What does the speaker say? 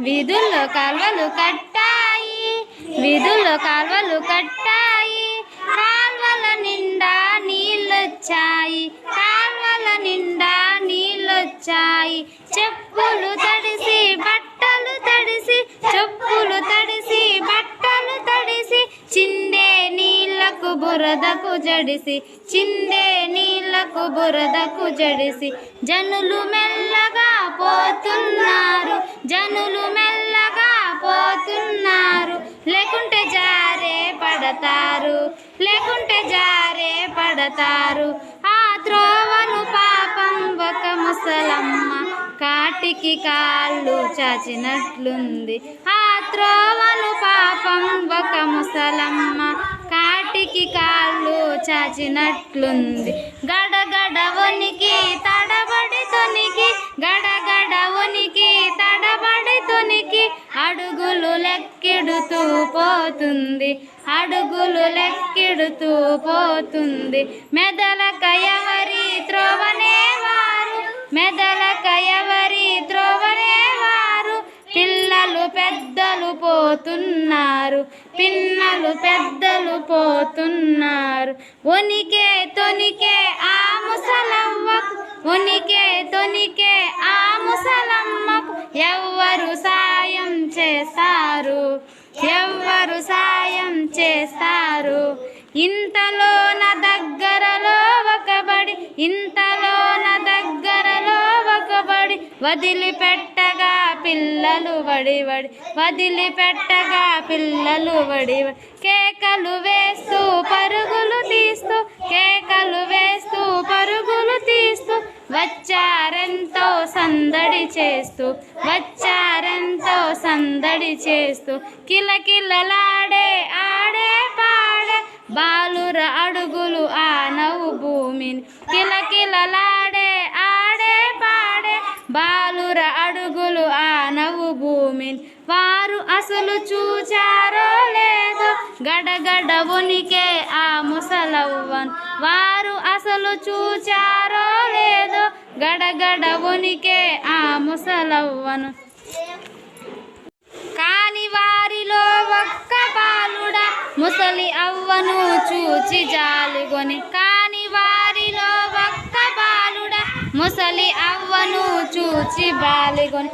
వీధుల్లో కాల్వలు కట్టాయి, వీధుల్లో కాల్వలు కట్టాయి, కాల్వల నిండా నీళ్ళొచ్చాయి, కాల్వల నిండా నీళ్ళొచ్చాయి. చెప్పులు తడిసి బట్టలు తడిసి, చెప్పులు తడిసి బట్టలు తడిసి, చిందే నీళ్లకు బురదకు జడిసి, చిందే నీళ్లకు బురదకు జడిసి. జనులు మెల్లగా పోతున్నారు, జనులు మెల్లగా పోతున్నారు, లేకుంటే జారే పడతారు, లేకుంటే జారే పడతారు. ఆ త్రోవను పాపం ఒక ముసలమ్మ కాటికి కాళ్ళు చాచినట్లుంది, ఆ త్రోవను పాపం ఒక ముసలమ్మ కాటికి కాళ్ళు చాచినట్లుంది. గడగడ వనికి తడబడి తొనికి, గడగడ వనికి తడబడి తొనికి, అడుగులు లెక్కెడుతూ పోతుంది, అడుగులు లెక్కెడుతూ పోతుంది. మెదలక ఎవరి త్రోవనే వారు, మెదలక ఎవరి త్రోవనే వారు, పిల్లలు పెద్దలు పోతున్నారు, పిల్లలు పెద్దలు పోతున్నారు. వనికే తొనికే ఆ ముసలవ్వకు, వనికే తొనికే ఆ ముసలమ్మకు, ఎవ్వరు సాయం చేస్తారు, ఎవ్వరు సాయం చేస్తారు. ఇంతలోన దగ్గరలో ఒకబడి, ఇంతలోన దగ్గరలో ఒకబడి, వదిలిపెట్టగా పిల్లలు వడివడి, వదిలిపెట్టగా పిల్లలు వడివడి. కేకలు వేస్తూ పరుగులు తీస్తూ, కేకలు వేస్తూ పరుగులు తీస్తూ, వచ్చారెంతో సందడి చేస్తూ, వచ్చారెంతో సందడి చేస్తూ. కిలకిలలాడే ఆడే పాడే బాలుర అడుగులు ఆనవు భూమిని, కిలకిలలాడే ఆడే పాడే బాలుర అడుగులు ఆనవు భూమిని. వారు అసలు చూచారో లేదో గడగడ వనికే ఆ ముసలవ్వను, వారు అసలు చూచారో లేదో గడగడ వనికే ఆ ముసలవ్వను. కాని వారిలో ఒక్క బాలుడా ముసలి అవ్వను చూచి జాలిగొని, కాని వారిలో ఒక్క బాలుడా ముసలి అవ్వను చూచి బాలిగొని.